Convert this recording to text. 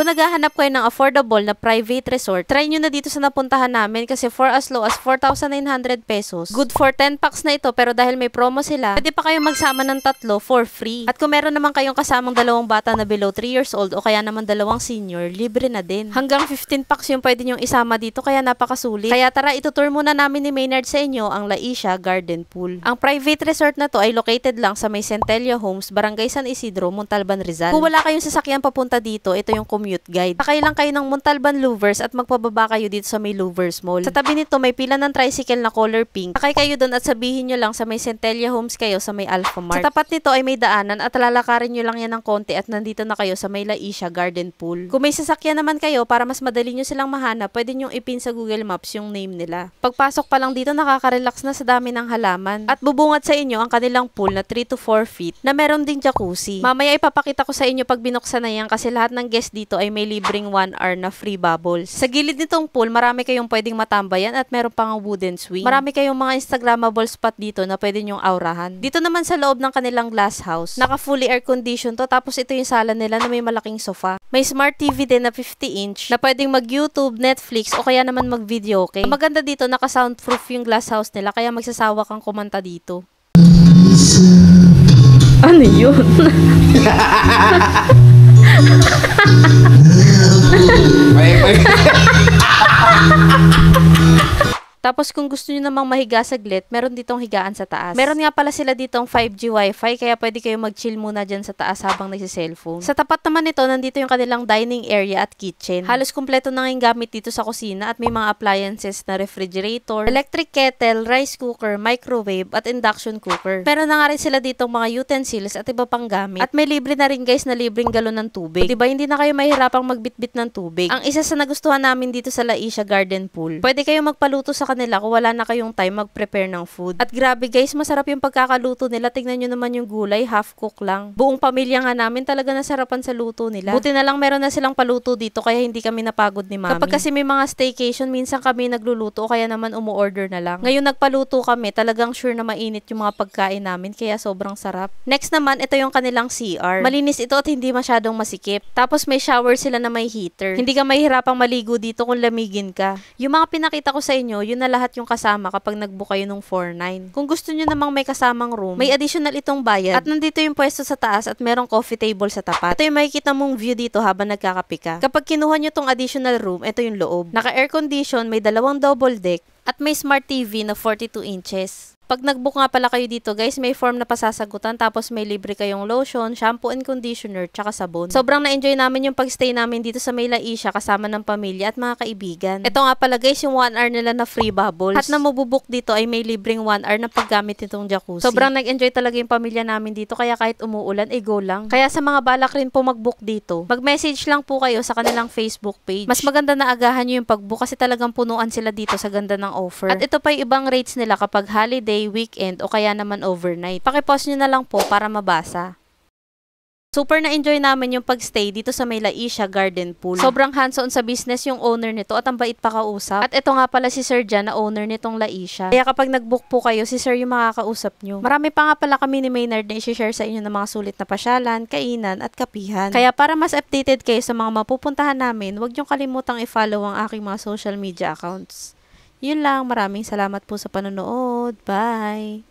Kung naghahanap kayo ng affordable na private resort, try nyo na dito sa napuntahan namin kasi for as low as 4,900 pesos. Good for 10 packs na ito pero dahil may promo sila, pwede pa kayo magsama ng tatlo for free. At kung meron naman kayong kasamang dalawang bata na below 3 years old o kaya naman dalawang senior, libre na din. Hanggang 15 packs yung pwede nyong isama dito kaya napakasulit. Kaya tara, itutour muna namin ni Maynard sa inyo ang Laisha Garden Pool. Ang private resort na to ay located lang sa may Centella Homes, Barangay San Isidro, Montalban, Rizal. Kung wala kayong sasakyan papunta dito, ito yung commute guide. Sakay lang kayo ng Montalban Louvers at magpababa kayo dito sa may Louvers Mall. Sa tabi nito may pila ng tricycle na color pink. Sakay kayo doon at sabihin nyo lang sa may Centella Homes kayo sa may Alpha Mart. Sa tapat nito ay may daanan at lalakarin nyo lang yan ng konti at nandito na kayo sa may Laisha Garden Pool. Kung may sasakyan naman kayo para mas madali nyo silang mahanap, pwede nyo ipin sa Google Maps yung name nila. Pagpasok pa lang dito nakaka-relax na sa dami ng halaman. At bubungad sa inyo ang kanilang pool na 3 to 4 feet na meron ding jacuzzi. Mamaya ipapakita ko sa inyo pag binuksan na yan kasi lahat ng guest dito ay may libreng 1 hour na free bubbles. Sa gilid nitong pool, marami kayong pwedeng matambayan at meron pang wooden swing. Marami kayong mga Instagrammable spot dito na pwede nyong aurahan. Dito naman sa loob ng kanilang glass house, naka fully air condition to tapos ito yung sala nila na may malaking sofa. May smart TV din na 50-inch na pwedeng mag-YouTube, Netflix o kaya naman mag-video, okay? Ang maganda dito, naka-soundproof yung glass house nila kaya magsasawa kang kumanta dito. Ano yun? Tapos kung gusto nyo namang mahiga saglit, meron ditong higaan sa taas. Meron nga pala sila ditong 5G wifi kaya pwede kayo mag-chill muna dyan sa taas habang nagsi-cellphone. Sa tapat naman nito, nandito yung kanilang dining area at kitchen. Halos kumpleto na yung gamit dito sa kusina at may mga appliances na refrigerator, electric kettle, rice cooker, microwave at induction cooker. Meron na nga rin sila ditong mga utensils at iba pang gamit. At may libre na rin guys na libreng galon ng tubig. Diba hindi na kayo mahirapang magbitbit ng tubig. Ang isa sa nagustuhan namin dito sa Laisha Garden Pool, pwede kayo magpaluto sa kanila kung wala na kayong time mag-prepare ng food. At grabe guys, masarap yung pagkakaluto nila. Tingnan nyo naman yung gulay, half cook lang. Buong pamilya nga namin talaga nasarapan sa luto nila. Buti na lang meron na silang paluto dito kaya hindi kami napagod ni mami. Kapag kasi may mga staycation, minsan kami nagluluto o kaya naman umu-order na lang. Ngayon nagpaluto kami, talagang sure na mainit yung mga pagkain namin kaya sobrang sarap. Next naman, ito yung kanilang CR. Malinis ito at hindi masyadong masikip. Tapos may shower sila na may heater. Hindi ka mahihirapang maligo dito kung lamigin ka. Yung mga pinakita ko sa inyo, yun na lahat yung kasama kapag nag-book kayo nung 4-9. Kung gusto nyo namang may kasamang room, may additional itong bayad. At nandito yung pwesto sa taas at merong coffee table sa tapat. Ito yung makikita mong view dito habang nagkakape ka. Kapag kinuha nyo tong additional room, ito yung loob. Naka-air condition, may dalawang double deck, at may smart TV na 42 inches. Pag nag-book nga pala kayo dito guys, may form na pasasagutan tapos may libre kayong lotion, shampoo and conditioner, tsaka sabon. Sobrang na-enjoy namin yung pag-stay namin dito sa may Laisha kasama ng pamilya at mga kaibigan. Ito nga pala guys, yung 1 hour nila na free bubbles. At na mabubuk dito ay may libreng 1 hour na paggamit nitong jacuzzi. Sobrang nag-enjoy talaga yung pamilya namin dito kaya kahit umuulan, go lang. Kaya sa mga balak rin po mag-book dito, mag-message lang po kayo sa kanilang Facebook page. Mas maganda na agahan nyo yung pag-book kasi talagang punuan sila dito sa ganda ng offer. At ito pa yung ibang rates nila kapag holiday, weekend o kaya naman overnight. Paki-post nyo na lang po para mabasa. Super na-enjoy namin yung pag-stay dito sa may Laisha Garden Pool. Sobrang hands-on sa business yung owner nito at ang bait pa kausap. At ito nga pala si Sir Jan na owner nitong Laisha. Kaya kapag nag-book po kayo, si Sir yung makakausap nyo. Marami pa nga pala kami ni Maynard na i-share sa inyo ng mga sulit na pasyalan, kainan at kapihan. Kaya para mas updated kayo sa mga mapupuntahan namin, huwag nyo kalimutang i-follow ang aking mga social media accounts. Yun lang, maraming salamat po sa panonood. Bye!